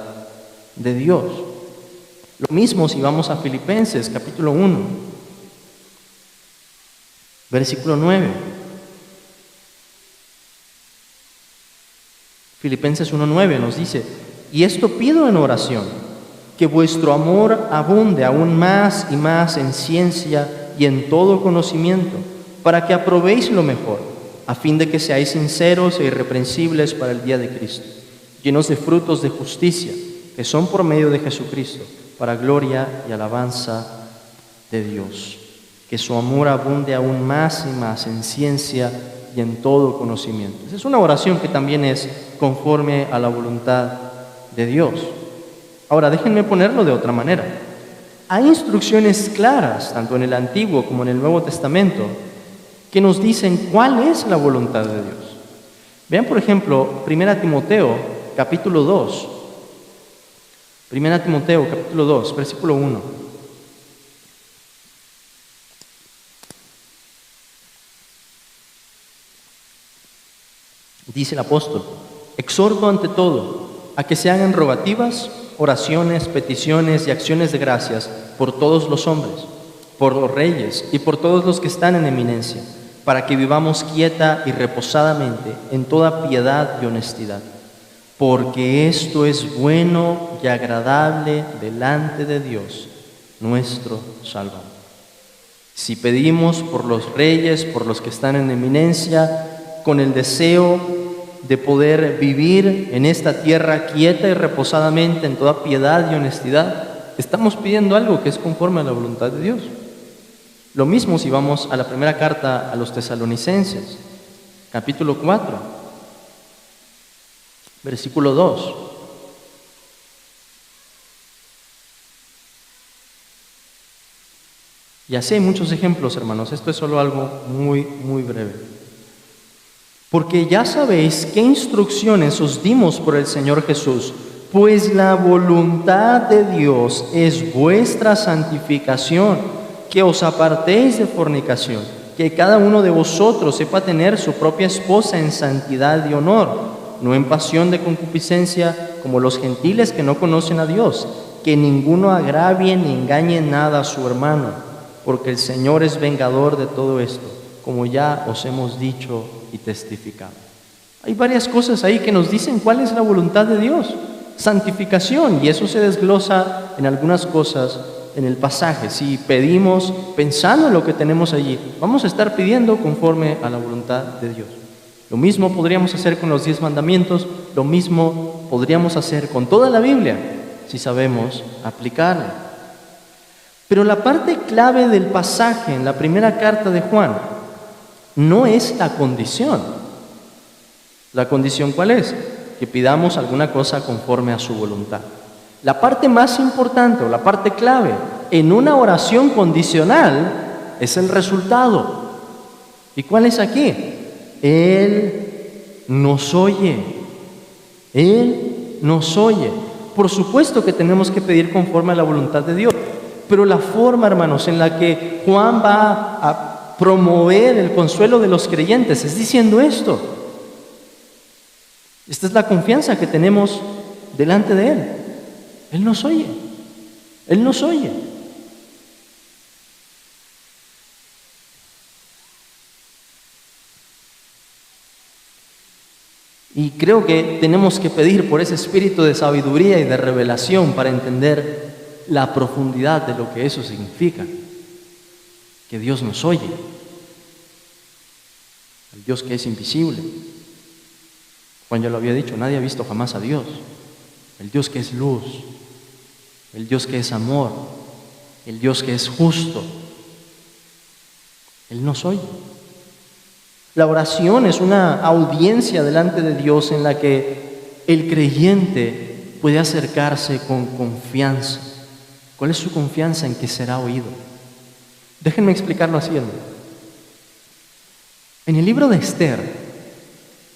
de Dios. Lo mismo si vamos a Filipenses, capítulo 1, versículo 9. Filipenses 1:9 nos dice: y esto pido en oración, que vuestro amor abunde aún más y más en ciencia y en todo conocimiento, para que aprobéis lo mejor, a fin de que seáis sinceros e irreprensibles para el día de Cristo, llenos de frutos de justicia, que son por medio de Jesucristo, para gloria y alabanza de Dios. Que su amor abunde aún más y más en ciencia y en todo conocimiento. Esa es una oración que también es conforme a la voluntad de Dios. Ahora, déjenme ponerlo de otra manera. Hay instrucciones claras, tanto en el Antiguo como en el Nuevo Testamento, que nos dicen cuál es la voluntad de Dios. Vean, por ejemplo, 1 Timoteo, capítulo 2. 1 Timoteo, capítulo 2, versículo 1. Dice el apóstol: exhorto ante todo a que se hagan rogativas, oraciones, peticiones y acciones de gracias por todos los hombres, por los reyes y por todos los que están en eminencia, para que vivamos quieta y reposadamente en toda piedad y honestidad, porque esto es bueno y agradable delante de Dios, nuestro Salvador. Si pedimos por los reyes, por los que están en eminencia, con el deseo de poder vivir en esta tierra quieta y reposadamente en toda piedad y honestidad, estamos pidiendo algo que es conforme a la voluntad de Dios. Lo mismo si vamos a la primera carta a los Tesalonicenses, capítulo 4, versículo 2. Y así hay muchos ejemplos, hermanos. Esto es solo algo muy, muy breve. Porque ya sabéis qué instrucciones os dimos por el Señor Jesús, pues la voluntad de Dios es vuestra santificación, que os apartéis de fornicación, que cada uno de vosotros sepa tener su propia esposa en santidad y honor, no en pasión de concupiscencia como los gentiles que no conocen a Dios, que ninguno agravie ni engañe nada a su hermano, porque el Señor es vengador de todo esto, como ya os hemos dicho y testificado. Hay varias cosas ahí que nos dicen cuál es la voluntad de Dios. Santificación, y eso se desglosa en algunas cosas en el pasaje. Si pedimos pensando en lo que tenemos allí, vamos a estar pidiendo conforme a la voluntad de Dios. Lo mismo podríamos hacer con los 10 mandamientos, lo mismo podríamos hacer con toda la Biblia, si sabemos aplicarla. Pero la parte clave del pasaje en la primera carta de Juan no es la condición. ¿La condición cuál es? Que pidamos alguna cosa conforme a su voluntad. La parte más importante o la parte clave en una oración condicional es el resultado. ¿Y cuál es aquí? Él nos oye. Él nos oye. Por supuesto que tenemos que pedir conforme a la voluntad de Dios, pero la forma, hermanos, en la que Juan va a promover el consuelo de los creyentes es diciendo esto. Esta es la confianza que tenemos delante de Él. Él nos oye. Él nos oye. Y creo que tenemos que pedir por ese espíritu de sabiduría y de revelación para entender la profundidad de lo que eso significa. Que Dios nos oye. El Dios que es invisible. Juan ya lo había dicho, nadie ha visto jamás a Dios. El Dios que es luz, el Dios que es amor, el Dios que es justo. Él nos oye. La oración es una audiencia delante de Dios en la que el creyente puede acercarse con confianza. ¿Cuál es su confianza en que será oído? Déjenme explicarlo así, hermano. En el libro de Esther,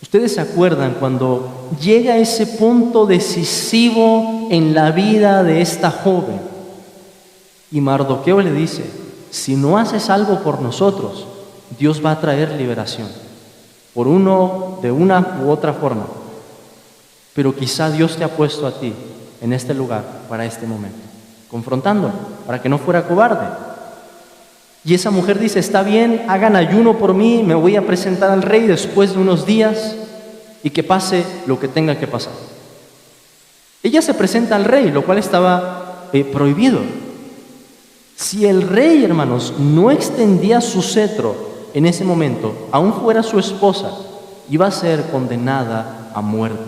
ustedes se acuerdan cuando llega ese punto decisivo en la vida de esta joven y Mardoqueo le dice, si no haces algo por nosotros, Dios va a traer liberación, por de una u otra forma, pero quizá Dios te ha puesto a ti en este lugar para este momento, confrontándolo, para que no fuera cobarde. Y esa mujer dice, está bien, hagan ayuno por mí, me voy a presentar al rey después de unos días y que pase lo que tenga que pasar. Ella se presenta al rey, lo cual estaba prohibido. Si el rey, hermanos, no extendía su cetro en ese momento, aun fuera su esposa, iba a ser condenada a muerte.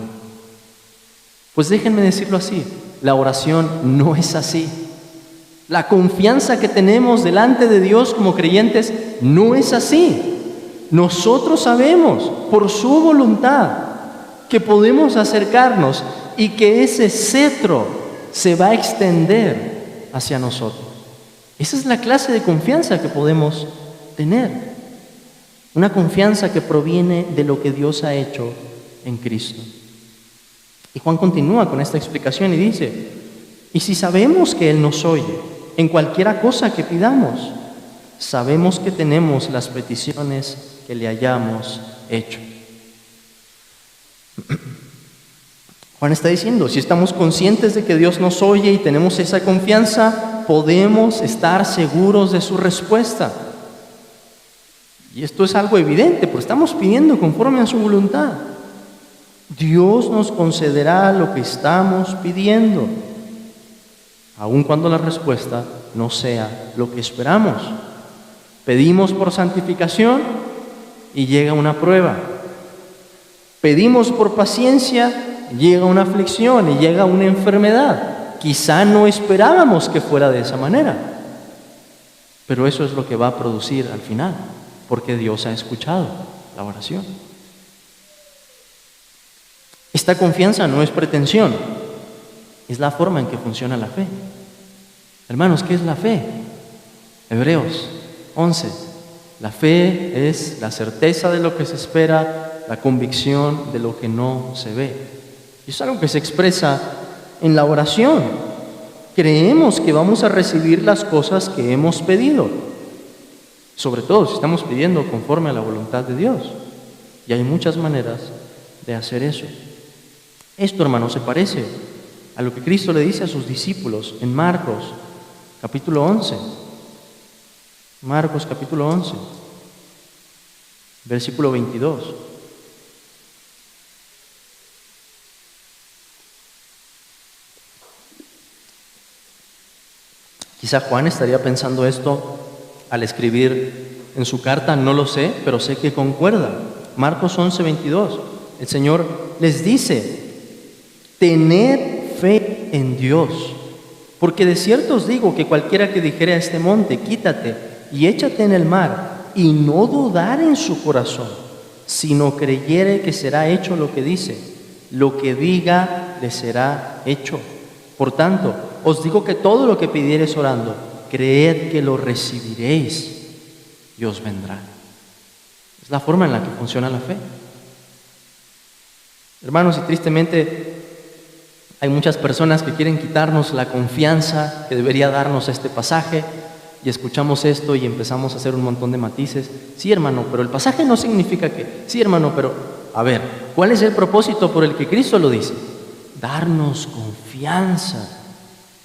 Pues déjenme decirlo así, la oración no es así. La confianza que tenemos delante de Dios como creyentes no es así. Nosotros sabemos por su voluntad que podemos acercarnos y que ese cetro se va a extender hacia nosotros. Esa es la clase de confianza que podemos tener. Una confianza que proviene de lo que Dios ha hecho en Cristo. Y Juan continúa con esta explicación y dice, y si sabemos que Él nos oye en cualquiera cosa que pidamos, sabemos que tenemos las peticiones que le hayamos hecho. Juan está diciendo, si estamos conscientes de que Dios nos oye y tenemos esa confianza, podemos estar seguros de su respuesta. Y esto es algo evidente, porque estamos pidiendo conforme a su voluntad. Dios nos concederá lo que estamos pidiendo, aun cuando la respuesta no sea lo que esperamos. Pedimos por santificación y llega una prueba. Pedimos por paciencia, llega una aflicción y llega una enfermedad. Quizá no esperábamos que fuera de esa manera, pero eso es lo que va a producir al final, porque Dios ha escuchado la oración. Esta confianza no es pretensión, es la forma en que funciona la fe. Hermanos, ¿qué es la fe? Hebreos 11. La fe es la certeza de lo que se espera, la convicción de lo que no se ve. Y es algo que se expresa en la oración. Creemos que vamos a recibir las cosas que hemos pedido, sobre todo si estamos pidiendo conforme a la voluntad de Dios. Y hay muchas maneras de hacer eso. Esto, hermanos, se parece a lo que Cristo le dice a sus discípulos en Marcos, capítulo 11. Marcos, capítulo 11, versículo 22. Quizá Juan estaría pensando esto al escribir en su carta, no lo sé, pero sé que concuerda. Marcos 11, 22. El Señor les dice: tened fe en Dios, porque de cierto os digo que cualquiera que dijere a este monte, quítate y échate en el mar, y no dudar en su corazón, sino creyere que será hecho lo que dice, lo que diga le será hecho. Por tanto, os digo que todo lo que pidiereis orando, creed que lo recibiréis y os vendrá. Es la forma en la que funciona la fe. Hermanos, y tristemente hay muchas personas que quieren quitarnos la confianza que debería darnos este pasaje, y escuchamos esto y empezamos a hacer un montón de matices. Sí, hermano, pero el pasaje no significa que... Sí, hermano, pero... A ver, ¿cuál es el propósito por el que Cristo lo dice? Darnos confianza.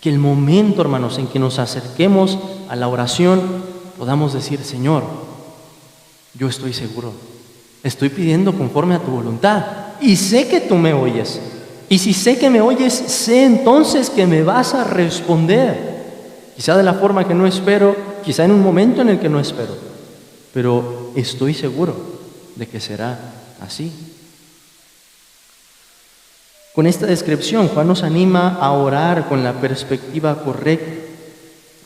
Que el momento, hermanos, en que nos acerquemos a la oración, podamos decir: Señor, yo estoy seguro, estoy pidiendo conforme a tu voluntad, y sé que tú me oyes. Y si sé que me oyes, sé entonces que me vas a responder. Quizá de la forma que no espero, quizá en un momento en el que no espero, pero estoy seguro de que será así. Con esta descripción, Juan nos anima a orar con la perspectiva correcta,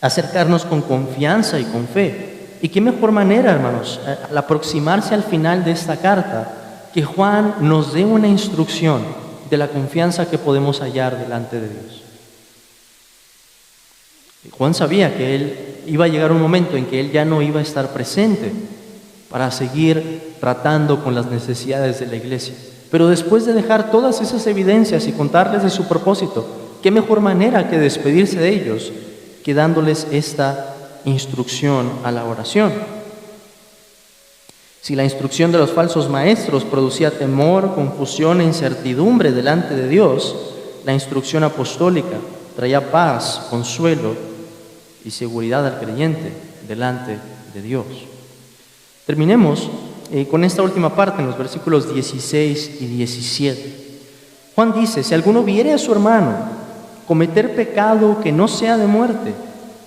a acercarnos con confianza y con fe. ¿Y qué mejor manera, hermanos, al aproximarse al final de esta carta, que Juan nos dé una instrucción de la confianza que podemos hallar delante de Dios? Juan sabía que él iba a llegar un momento en que él ya no iba a estar presente para seguir tratando con las necesidades de la iglesia. Pero después de dejar todas esas evidencias y contarles de su propósito, ¿qué mejor manera que despedirse de ellos que dándoles esta instrucción a la oración? Si la instrucción de los falsos maestros producía temor, confusión e incertidumbre delante de Dios, la instrucción apostólica traía paz, consuelo y seguridad al creyente delante de Dios. Terminemos con esta última parte en los versículos 16 y 17. Juan dice: si alguno viere a su hermano cometer pecado que no sea de muerte,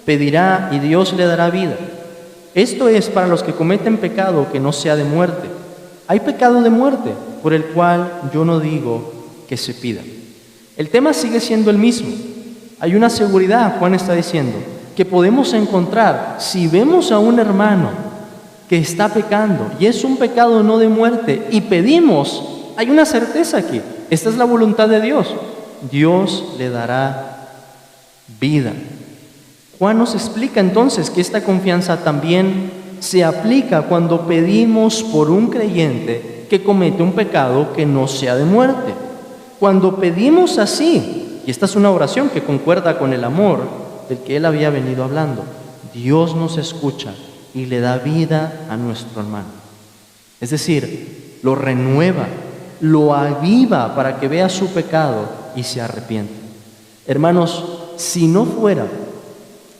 pedirá y Dios le dará vida. Esto es para los que cometen pecado que no sea de muerte. Hay pecado de muerte por el cual yo no digo que se pida. El tema sigue siendo el mismo. Hay una seguridad, Juan está diciendo, que podemos encontrar si vemos a un hermano que está pecando y es un pecado no de muerte y pedimos, hay una certeza aquí: esta es la voluntad de Dios, Dios le dará vida. Juan nos explica entonces que esta confianza también se aplica cuando pedimos por un creyente que comete un pecado que no sea de muerte. Cuando pedimos así, y esta es una oración que concuerda con el amor del que él había venido hablando, Dios nos escucha y le da vida a nuestro hermano. Es decir, lo renueva, lo aviva para que vea su pecado y se arrepienta. Hermanos, si no fuera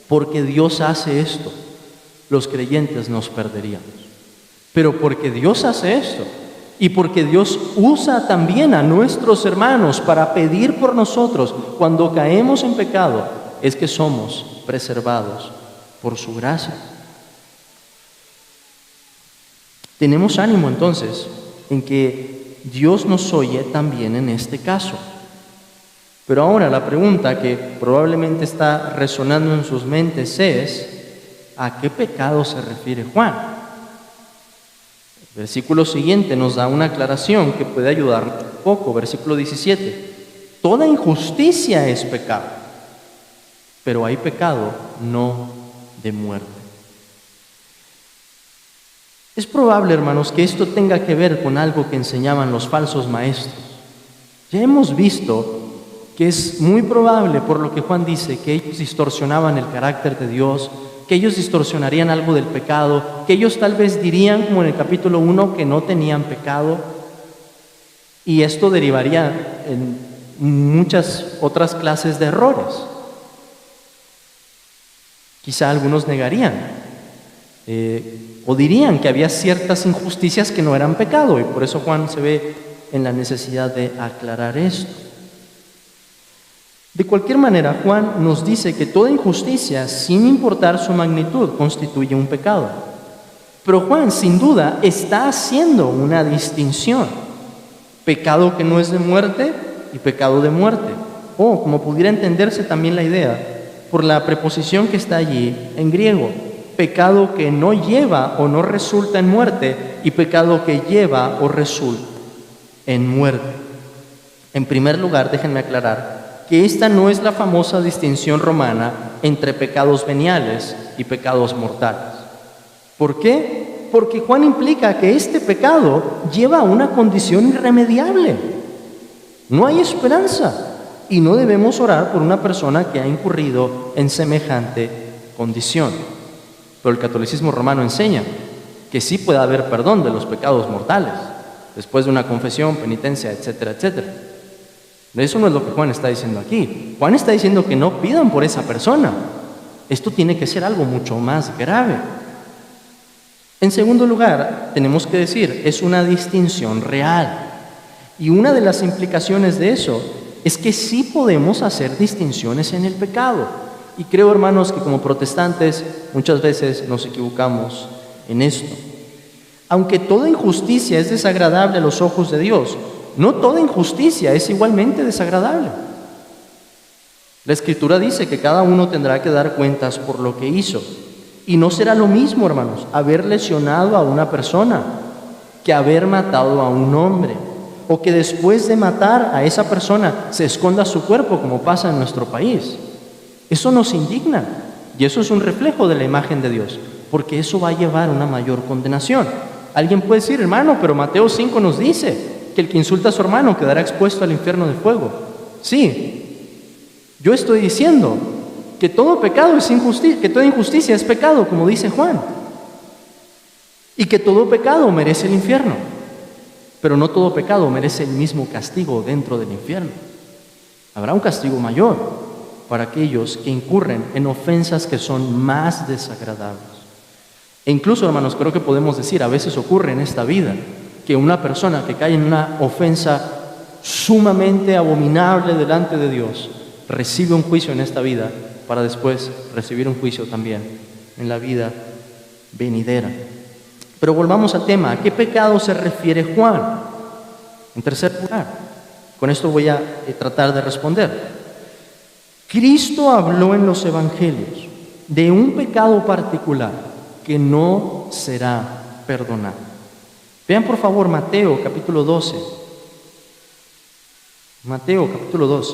porque Dios hace esto, los creyentes nos perderíamos. Pero porque Dios hace esto y porque Dios usa también a nuestros hermanos para pedir por nosotros cuando caemos en pecado, es que somos preservados por su gracia. Tenemos ánimo entonces en que Dios nos oye también en este caso. Pero ahora la pregunta que probablemente está resonando en sus mentes es: ¿a qué pecado se refiere Juan? El versículo siguiente nos da una aclaración que puede ayudarnos un poco. Versículo 17: toda injusticia es pecado, pero hay pecado no de muerte. Es probable, hermanos, que esto tenga que ver con algo que enseñaban los falsos maestros. Ya hemos visto que es muy probable, por lo que Juan dice, que ellos distorsionaban el carácter de Dios, que ellos distorsionarían algo del pecado, que ellos tal vez dirían, como en el capítulo 1, que no tenían pecado, y esto derivaría en muchas otras clases de errores. Quizá algunos negarían o dirían que había ciertas injusticias que no eran pecado, y por eso Juan se ve en la necesidad de aclarar esto. De cualquier manera, Juan nos dice que toda injusticia, sin importar su magnitud, constituye un pecado. Pero Juan, sin duda, está haciendo una distinción. Pecado que no es de muerte y pecado de muerte. O, como pudiera entenderse también la idea, por la preposición que está allí en griego. Pecado que no lleva o no resulta en muerte y pecado que lleva o resulta en muerte. En primer lugar, déjenme aclarar que esta no es la famosa distinción romana entre pecados veniales y pecados mortales. ¿Por qué? Porque Juan implica que este pecado lleva a una condición irremediable. No hay esperanza y no debemos orar por una persona que ha incurrido en semejante condición. Pero el catolicismo romano enseña que sí puede haber perdón de los pecados mortales después de una confesión, penitencia, etcétera, etcétera. Eso no es lo que Juan está diciendo aquí. Juan está diciendo que no pidan por esa persona. Esto tiene que ser algo mucho más grave. En segundo lugar, tenemos que decir, es una distinción real. Y una de las implicaciones de eso es que sí podemos hacer distinciones en el pecado. Y creo, hermanos, que como protestantes muchas veces nos equivocamos en esto. Aunque toda injusticia es desagradable a los ojos de Dios, no toda injusticia es igualmente desagradable. La Escritura dice que cada uno tendrá que dar cuentas por lo que hizo. Y no será lo mismo, hermanos, haber lesionado a una persona que haber matado a un hombre, o que después de matar a esa persona se esconda su cuerpo, como pasa en nuestro país. Eso nos indigna, y eso es un reflejo de la imagen de Dios, porque eso va a llevar a una mayor condenación. Alguien puede decir, hermano, pero Mateo 5 nos dice que el que insulta a su hermano quedará expuesto al infierno de fuego. Sí, yo estoy diciendo que todo pecado es injusticia, que toda injusticia es pecado, como dice Juan, y que todo pecado merece el infierno, pero no todo pecado merece el mismo castigo dentro del infierno. Habrá un castigo mayor para aquellos que incurren en ofensas que son más desagradables. E incluso, hermanos, creo que podemos decir, a veces ocurre en esta vida, que una persona que cae en una ofensa sumamente abominable delante de Dios, recibe un juicio en esta vida para después recibir un juicio también en la vida venidera. Pero volvamos al tema, ¿a qué pecado se refiere Juan? En tercer lugar, con esto voy a tratar de responder. Cristo habló en los evangelios de un pecado particular que no será perdonado. Vean por favor Mateo capítulo 12. Mateo capítulo 12.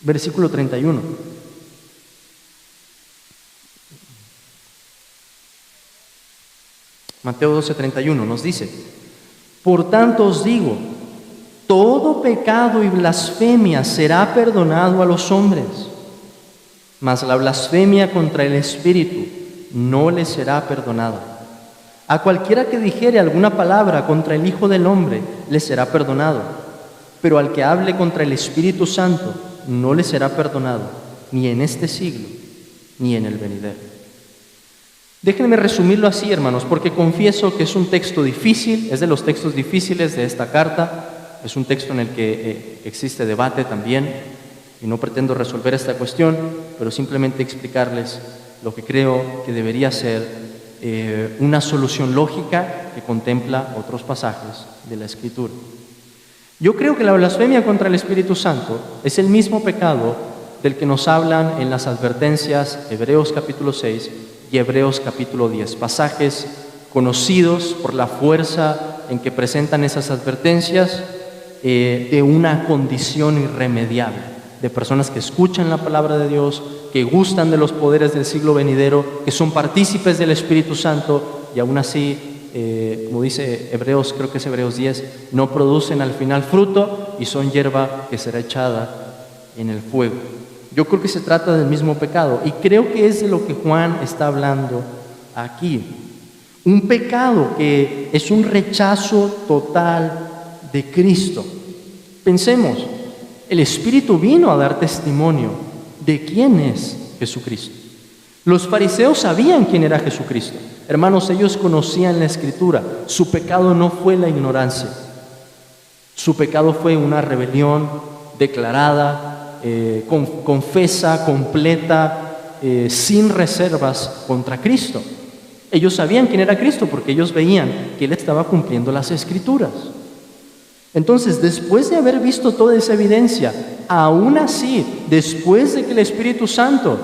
Versículo 31. Mateo 12, 31 nos dice: por tanto os digo, todo pecado y blasfemia será perdonado a los hombres, mas la blasfemia contra el Espíritu no le será perdonada. A cualquiera que dijere alguna palabra contra el Hijo del Hombre le será perdonado, pero al que hable contra el Espíritu Santo no le será perdonado, ni en este siglo, ni en el venidero. Déjenme resumirlo así, hermanos, porque confieso que es un texto difícil, es de los textos difíciles de esta carta, es un texto en el que existe debate también, y no pretendo resolver esta cuestión, pero simplemente explicarles lo que creo que debería ser una solución lógica que contempla otros pasajes de la Escritura. Yo creo que la blasfemia contra el Espíritu Santo es el mismo pecado del que nos hablan en las advertencias Hebreos capítulo 6 y Hebreos capítulo 10, pasajes conocidos por la fuerza en que presentan esas advertencias de una condición irremediable, de personas que escuchan la palabra de Dios, que gustan de los poderes del siglo venidero, que son partícipes del Espíritu Santo y aún así, como dice Hebreos, creo que es Hebreos 10, no producen al final fruto y son hierba que será echada en el fuego. Yo creo que se trata del mismo pecado y creo que es de lo que Juan está hablando aquí. Un pecado que es un rechazo total de Cristo. Pensemos, el Espíritu vino a dar testimonio de quién es Jesucristo. Los fariseos sabían quién era Jesucristo. Hermanos, ellos conocían la Escritura. Su pecado no fue la ignorancia. Su pecado fue una rebelión declarada, confesa, completa, sin reservas contra Cristo. Ellos sabían quién era Cristo porque ellos veían que Él estaba cumpliendo las Escrituras. Entonces, después de haber visto toda esa evidencia, aún así, después de que el Espíritu Santo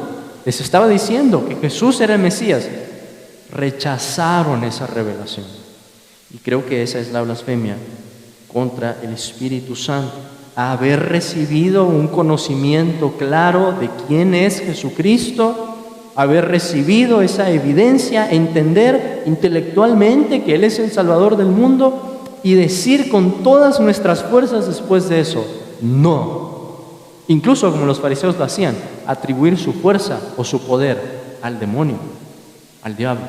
les estaba diciendo que Jesús era el Mesías, rechazaron esa revelación. Y creo que esa es la blasfemia contra el Espíritu Santo. Haber recibido un conocimiento claro de quién es Jesucristo, haber recibido esa evidencia, entender intelectualmente que Él es el Salvador del mundo y decir con todas nuestras fuerzas después de eso, no. Incluso como los fariseos lo hacían, atribuir su fuerza o su poder al demonio, al diablo.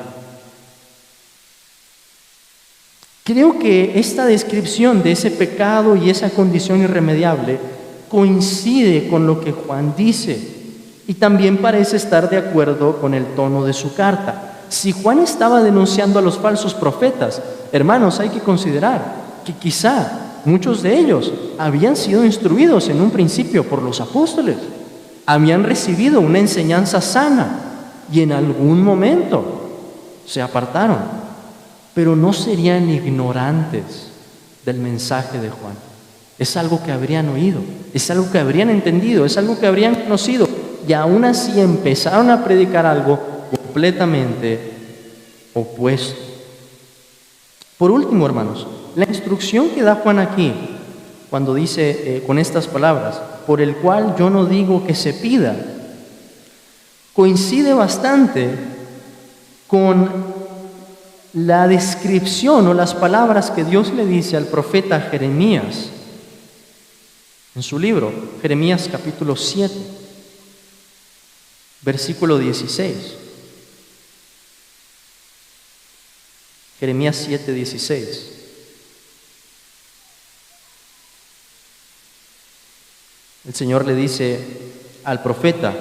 Creo que esta descripción de ese pecado y esa condición irremediable coincide con lo que Juan dice y también parece estar de acuerdo con el tono de su carta. Si Juan estaba denunciando a los falsos profetas, hermanos, hay que considerar que quizá muchos de ellos habían sido instruidos en un principio por los apóstoles, habían recibido una enseñanza sana y en algún momento se apartaron. Pero no serían ignorantes del mensaje de Juan. Es algo que habrían oído, es algo que habrían entendido, es algo que habrían conocido. Y aún así empezaron a predicar algo completamente opuesto. Por último, hermanos, la instrucción que da Juan aquí, cuando dice con estas palabras, por el cual yo no digo que se pida, coincide bastante con la descripción o las palabras que Dios le dice al profeta Jeremías en su libro, Jeremías capítulo 7, versículo 16. Jeremías 7, 16. El Señor le dice al profeta,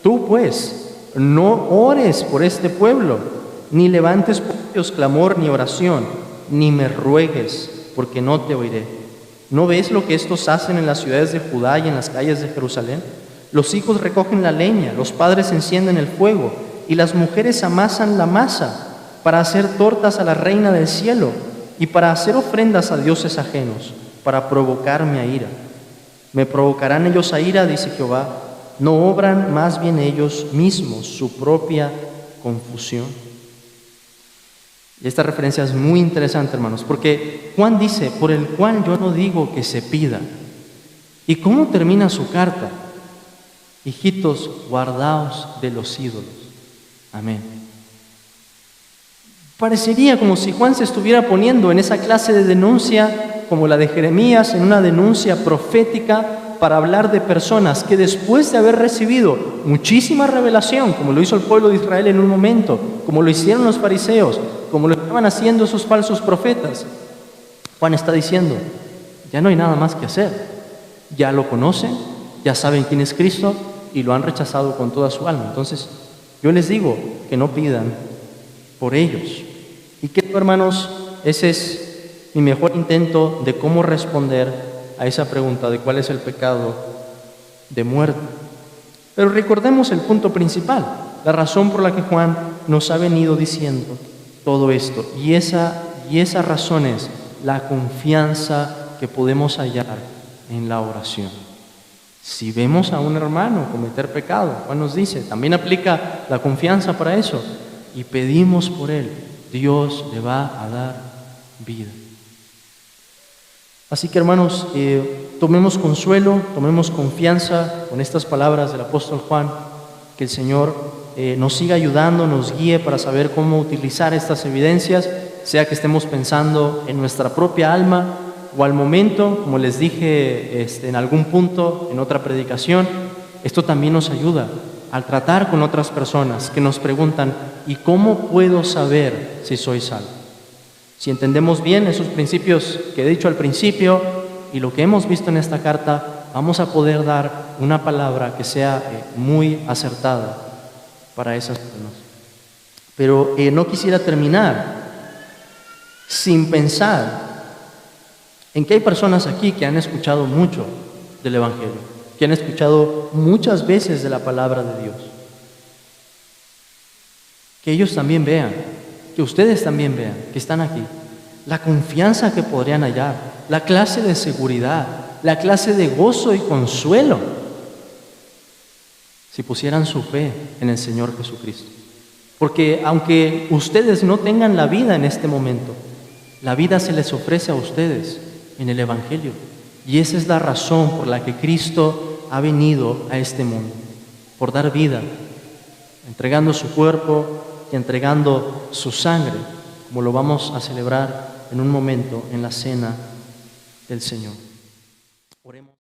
tú pues no ores por este pueblo, ni levantes por ellos clamor ni oración, ni me ruegues, porque no te oiré. ¿No ves lo que estos hacen en las ciudades de Judá y en las calles de Jerusalén? Los hijos recogen la leña, los padres encienden el fuego, y las mujeres amasan la masa para hacer tortas a la reina del cielo y para hacer ofrendas a dioses ajenos, para provocarme a ira. Me provocarán ellos a ira, dice Jehová, no obran más bien ellos mismos su propia confusión. Y esta referencia es muy interesante, hermanos, porque Juan dice, por el cual yo no digo que se pida. ¿Y cómo termina su carta? Hijitos, guardaos de los ídolos. Amén. Parecería como si Juan se estuviera poniendo en esa clase de denuncia, como la de Jeremías, en una denuncia profética para hablar de personas que después de haber recibido muchísima revelación, como lo hizo el pueblo de Israel en un momento, como lo hicieron los fariseos, como lo estaban haciendo esos falsos profetas, Juan está diciendo, ya no hay nada más que hacer, ya lo conocen, ya saben quién es Cristo y lo han rechazado con toda su alma. Entonces, yo les digo que no pidan por ellos. Y que, hermanos, ese es mi mejor intento de cómo responder a esa pregunta de cuál es el pecado de muerte. Pero recordemos el punto principal, la razón por la que Juan nos ha venido diciendo todo esto. Y esa razón es la confianza que podemos hallar en la oración. Si vemos a un hermano cometer pecado, Juan nos dice, también aplica la confianza para eso, y pedimos por él, Dios le va a dar vida. Así que, hermanos, tomemos consuelo, tomemos confianza con estas palabras del apóstol Juan, que el Señor nos siga ayudando, nos guíe para saber cómo utilizar estas evidencias, sea que estemos pensando en nuestra propia alma o al momento, como les dije en algún punto, en otra predicación. Esto también nos ayuda al tratar con otras personas que nos preguntan: ¿y cómo puedo saber si soy salvo? Si entendemos bien esos principios que he dicho al principio y lo que hemos visto en esta carta, vamos a poder dar una palabra que sea muy acertada para esas personas. Pero no quisiera terminar sin pensar en que hay personas aquí que han escuchado mucho del Evangelio, que han escuchado muchas veces de la palabra de Dios. Que ellos también vean, que ustedes también vean, que están aquí, la confianza que podrían hallar, la clase de seguridad, la clase de gozo y consuelo, si pusieran su fe en el Señor Jesucristo. Porque aunque ustedes no tengan la vida en este momento, la vida se les ofrece a ustedes en el Evangelio. Y esa es la razón por la que Cristo ha venido a este mundo, por dar vida, entregando su cuerpo y entregando su sangre, como lo vamos a celebrar en un momento en la cena del Señor. Oremos.